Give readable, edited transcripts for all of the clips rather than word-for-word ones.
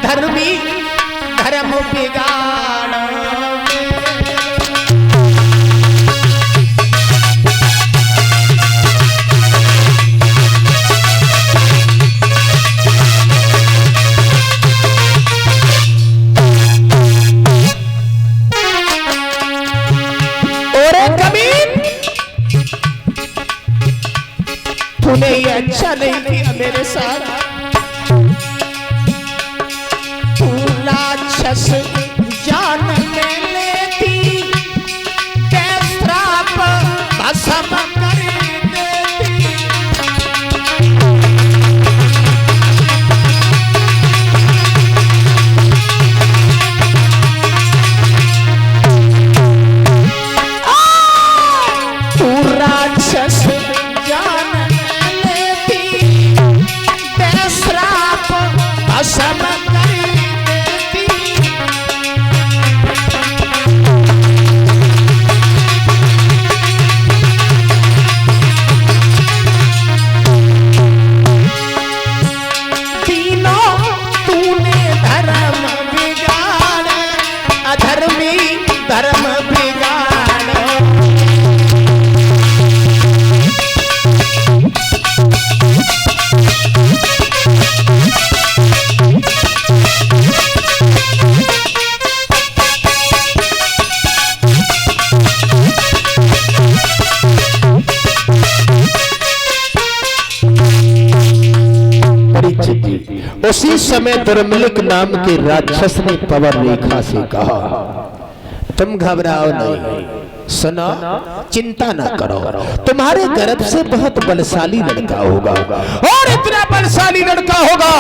अधर्मी धर्म बिगाड़। तूने ये अच्छा नहीं किया मेरे साथ। तू राक्षस जान में लेती श्राप भस्म कर देती। तू राक्षस भस्म कर देती। तीनों तूने धर्म बिगाड़, अधर्मी धर्म बिगाड़। उसी समय दुर्मिलिक नाम के राक्षस ने पवन रेखा से कहा, तुम घबराओ नहीं, सुनो, चिंता ना करो, तुम्हारे गर्भ से बहुत बलशाली लड़का होगा। और इतना बलशाली लड़का होगा।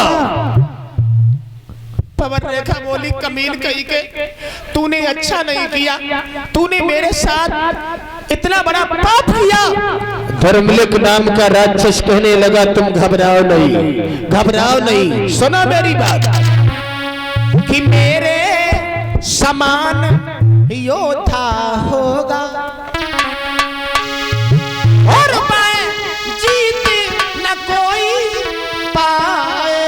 पवन रेखा बोली, कमीन कही के तूने अच्छा नहीं किया, तूने मेरे साथ इतना बड़ा पाप किया। धर्मलिक नाम का राक्षस कहने लगा, तुम घबराओ नहीं, घबराओ नहीं, सुनो मेरी बात कि मेरे समान योद्धा होगा और मैं जीत न कोई पाएगा।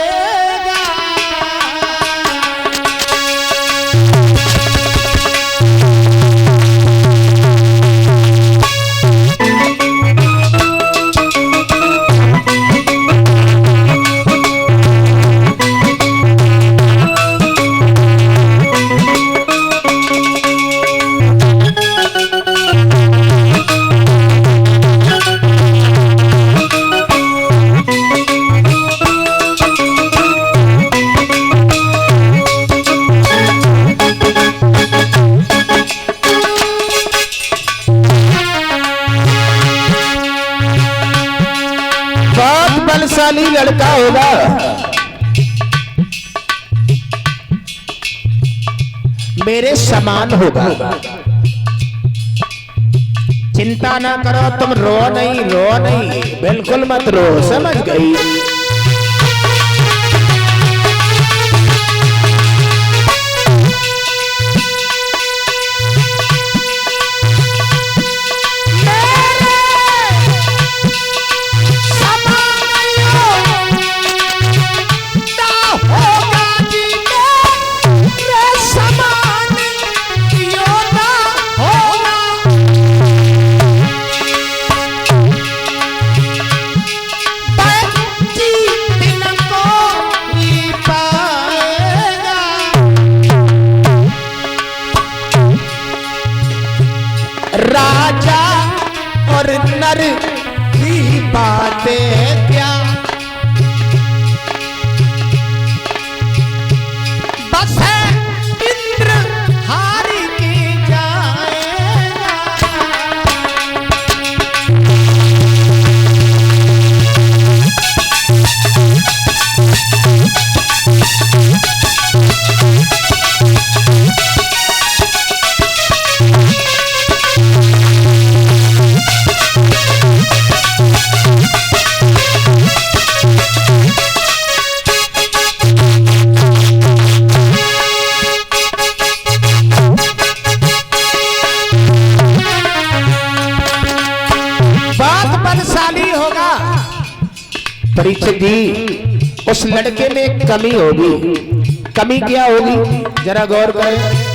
बलशाली लड़का होगा, मेरे समान होगा। चिंता ना करो, तुम रो नहीं, रो नहीं, बिल्कुल मत रो, समझ गई। राजा और नर की बातें क्या, बस है इंद्र हारी की जाएगा। परीक्षित जी, उस लड़के में कमी होगी, कमी क्या होगी जरा गौर करें।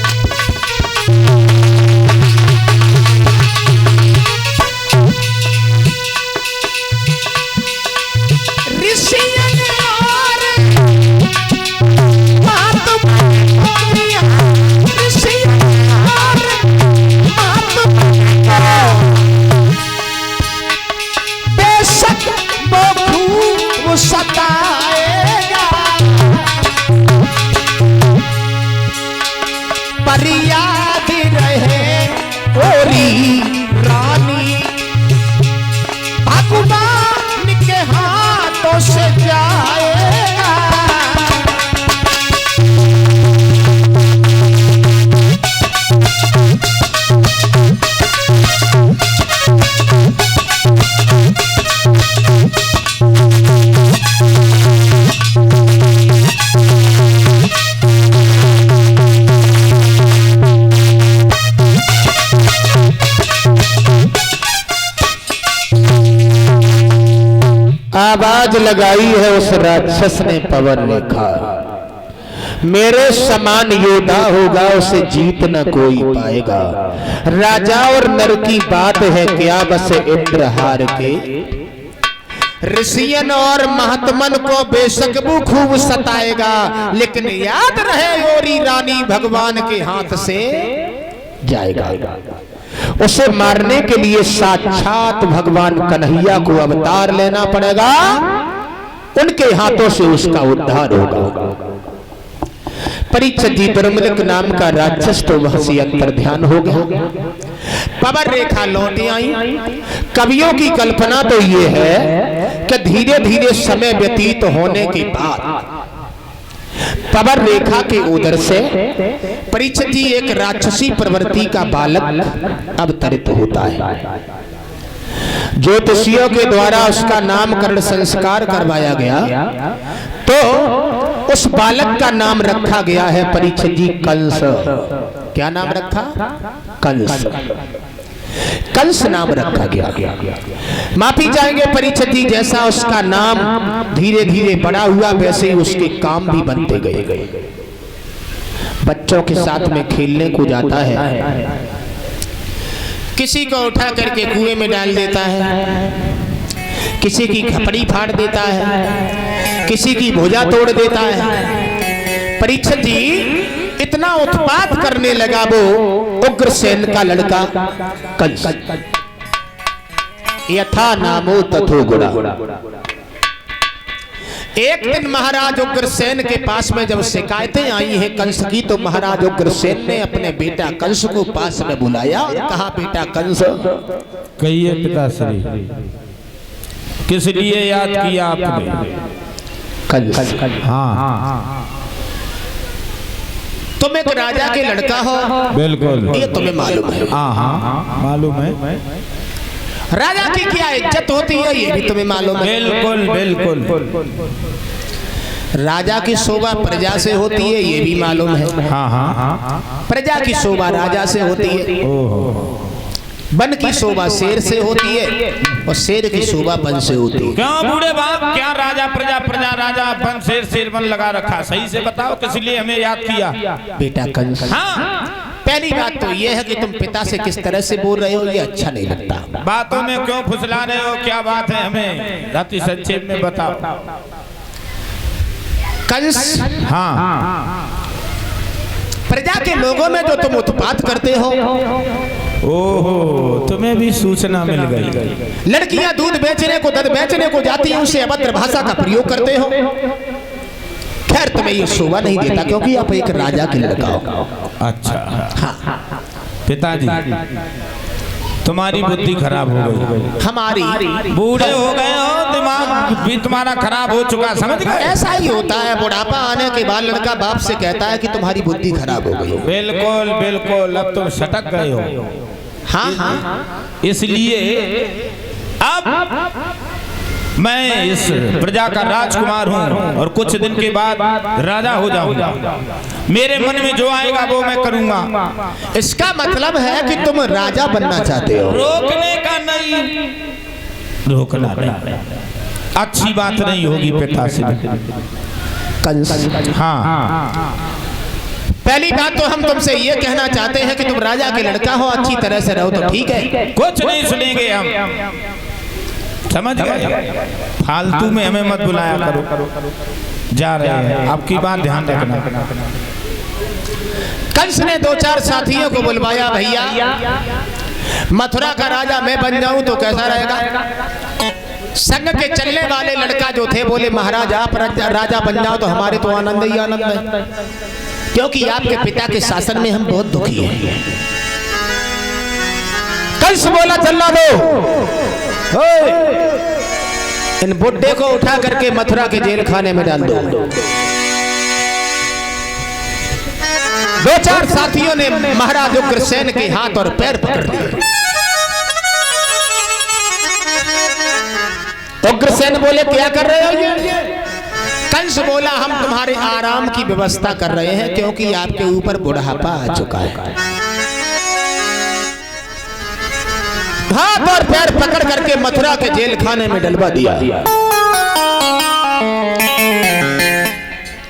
याद रहे ओरी रानी भगवान के हाथों से जाएगा। आवाज लगाई है उस राक्षस ने पवन रेखा, मेरे समान योद्धा होगा उसे जीत न कोई पाएगा। राजा और नर की बात है क्या बस इंद्रहार के, ऋषियन और महात्मन को बेशक वो खूब सताएगा, लेकिन याद रहे ओरी रानी भगवान के हाथ से जाएगा। उसे मारने के लिए साक्षात भगवान कन्हैया को अवतार लेना पड़ेगा, उनके हाथों से उसका उद्धार होगा। परीक्षित जी दुर्मुख नाम का राक्षस तो वहां से अंतर ध्यान हो गया। पवन रेखा लौटी आई। कवियों की कल्पना तो ये है कि धीरे धीरे समय व्यतीत होने के बाद पवन रेखा के उदर से परीक्षित जी एक राक्षसी प्रवृत्ति का बालक अवतरित होता है। ज्योतिषियों के द्वारा उसका नामकरण संस्कार करवाया गया, तो उस बालक का नाम रखा गया है परीक्षित जी कंस। क्या नाम रखा? कंस। कंस नाम रखा गया। माफी चाहेंगे परीक्षित जी, जैसा उसका नाम धीरे धीरे बड़ा हुआ वैसे ही उसके काम भी बनते गए। बच्चों के साथ में खेलने को जाता है, किसी को उठा करके कुएं में डाल देता है, किसी की खपड़ी फाड़ देता है, किसी की भुजा तोड़ देता है। परीक्षित जी इतना उत्पात करने लगा वो उग्रसेन का लड़का कंस। यथा नामो तथो गुणा। एक दिन महाराज उग्रसेन के पास में जब शिकायतें आई हैं कंस की, तो महाराज उग्रसेन ने अपने बेटा कंस को पास में बुलाया और कहा, बेटा कंस, कहिए पिताश्री, किस लिए याद किया आपने? कंस, हाँ, तुम एक राजा के लड़का हो, बिल्कुल, ये तुम्हें मालूम है। हाँ, मालूम है। राजा की क्या इज्जत होती है ये भी तुम्हें मालूम है। बिल्कुल बिल्कुल। राजा की शोभा प्रजा से होती है ये भी मालूम है। हाँ। प्रजा की शोभा राजा से होती है। वन की शोभा शेर से होती है और शेर की शोभा वन से होती है। क्यों बूढ़े बाप, क्या राजा प्रजा, प्रजा राजा, वन शेर, शेर वन लगा रखा? सही से बताओ किस लिए हमें याद किया? बेटा कंस, हाँ, पहली बात तो यह है कि तुम पिता से किस तरह से बोल रहे हो, ये अच्छा नहीं लगता। बातों में क्यों फुसला रहे हो? क्या बात है, हमें अति संक्षेप में बताओ। कंस, हाँ, प्रजा के लोगों में जो तुम उत्पात करते हो, ओहो, तुम्हें भी सूचना मिल गई। लड़कियां दूध बेचने को, दध बेचने को जाती हैं, उसे अभद्र भाषा का प्रयोग करते हो। खैर तुम्हें ये शोभा नहीं देता क्योंकि आप एक राजा के लड़का हो। अच्छा, हाँ। पिताजी, तुम्हारी बुद्धि खराब हो गई। हमारी, बूढ़े हो गए हो, दिमाग भी तुम्हारा खराब हो चुका, समझ गए? ऐसा ही होता है, बुढ़ापा आने के बाद लड़का बाप से कहता है कि तुम्हारी बुद्धि खराब हो गई। बिल्कुल बिल्कुल, अब तुम सटक गए हो। हाँ, इसलिए अब मैं इस प्रजा का राजकुमार हूँ और कुछ दिन के बाद राजा हो जाऊंगा। मेरे मन में जो आएगा वो मैं करूंगा। इसका मतलब है कि तुम राजा बनना चाहते हो। रोकने का नहीं, रोकना नहीं, अच्छी बात नहीं होगी पिताश्री। कंस। हाँ, पहली बात तो हम तुमसे ये कहना चाहते हैं कि तुम राजा के लड़का हो, अच्छी तरह से रहो तो ठीक है। कुछ नहीं सुनेंगे हम, समझ गए? फालतू में हमें मत बुलाया करो, जा रहे हैं, आपकी बात ध्यान रखना। कंस ने 2-4 साथियों को बुलवाया, भैया मथुरा का राजा मैं बन जाऊं तो कैसा रहेगा? संग के चलने वाले लड़का जो थे बोले महाराज आप राजा बन जाओ तो हमारे तो आनंद ही आनंद है, क्योंकि आपके पिता के शासन में हम बहुत दुखी हैं। कंस बोला चलना दो, इन बुड्ढे को उठा करके मथुरा के जेल खाने में डाल दो। 2-4 साथियों ने महाराज उग्रसेन के हाथ और पैर पकड़ लिए। उग्रसेन बोले क्या कर रहे हो ये? कंस बोला हम तुम्हारे आराम की व्यवस्था कर रहे हैं, क्योंकि आपके ऊपर बुढ़ापा आ चुका है। हाथ और पैर पकड़ करके मथुरा के जेल खाने में डलवा दिया।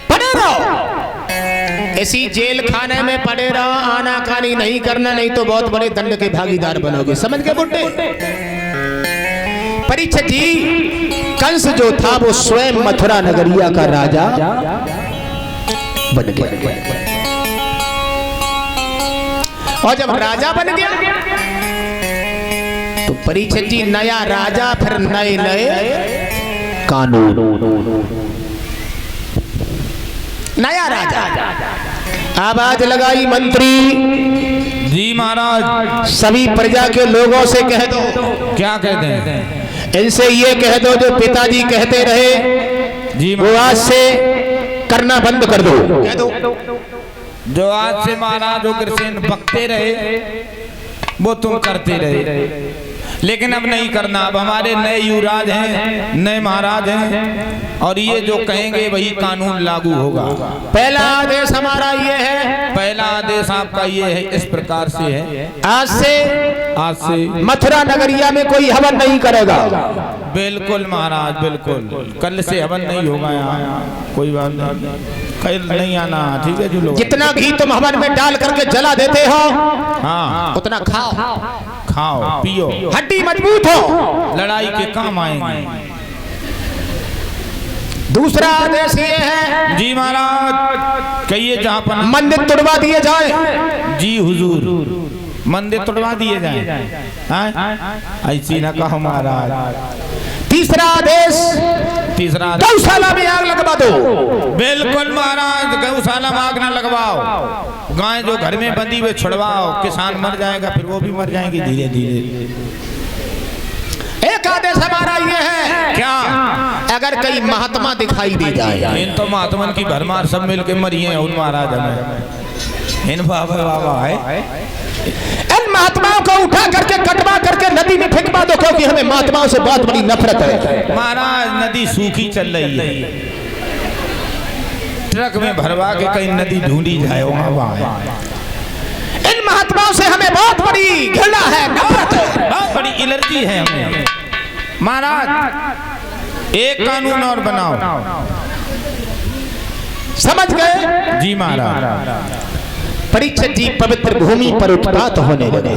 पड़े रहो, इसी जेल खाने में पड़े रहो, आनाकानी नहीं करना, नहीं तो बहुत बड़े दंड के भागीदार बनोगे। समझ गए बुड्ढे? परीक्षित जी, कंस जो था वो स्वयं मथुरा नगरिया का राजा बन गया, और जब राजा बन गया तो परीक्षित जी नया राजा, फिर नए नए कानून। नया राजा आवाज लगाई, मंत्री जी महाराज, सभी प्रजा के लोगों से कह दो। क्या कहते हैं? इनसे ये कह दो जो पिताजी कहते रहे जी वो आज से करना बंद कर दो। कह दो जो आज से महाराज उग्रसेन बकते रहे वो तुम करते रहे, लेकिन अब नहीं करना। अब हमारे नए युवराज हैं, नए महाराज हैं, और ये जो कहेंगे वही कानून लागू होगा। पहला आदेश हमारा ये है, पहला आदेश आपका ये है, इस प्रकार से है, आज से मथुरा नगरिया में कोई हवन नहीं करेगा। बिल्कुल महाराज, बिल्कुल, कल से हवन नहीं होगा यहाँ, कोई बात नहीं, कल नहीं आना, ठीक है? जो लोग जितना घी तुम हवन में डाल करके जला देते हो, हाँ, उतना खाओ, खाओ पियो, हड्डी मजबूत हो, लड़ाई के काम आएंगे। दूसरा आदेश ये है, जी महाराज कहिए, जहाँ पर मंदिर तोड़वा दिए जाए। जी हुजूर, मंदिर तोड़वा दिए जाए, ऐसी ना कहो महाराज। तीसरा आदेश, गौशाला में आग लगवा दो। बिल्कुल महाराज, गौशाला में आग ना लगवाओ, गाय जो घर में बंधी हुई छुड़वाओ, किसान मर जाएगा, फिर वो भी मर जाएंगे धीरे धीरे। एक आदेश हमारा ये है, क्या? अगर कई महात्मा दिखाई दे जाए, इन तो महात्मन की भरमार सब मिलके मरी हैं उन महाराज में, इन बाबा है, इन महात्माओं को उठा करके कटवा करके नदी में फेंकवा दो, क्योंकि हमें महात्माओं से बहुत बड़ी नफरत है। महाराज नदी सूखी चल रही है, ट्रक में भरवा के कहीं नदी ढूंढी जाए, वहाँ इन महात्माओं से हमें बहुत बड़ी घृणा है, नफरत है, बहुत बड़ी एलर्जी है हमें। महाराज एक कानून और बनाओ। समझ गए? जी महाराज। परीक्षित जी, पवित्र भूमि पर उत्पात होने लगे।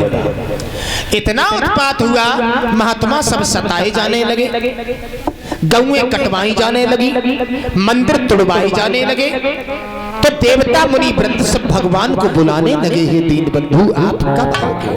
इतना उत्पात हुआ, महात्मा सब सताए जाने लगे, गौएं कटवाई जाने लगी, मंदिर तोड़वाए जाने लगे। तो देवता मुनि वृंद सब भगवान को बुलाने लगे, हे दीन बंधु आप कब आओगे?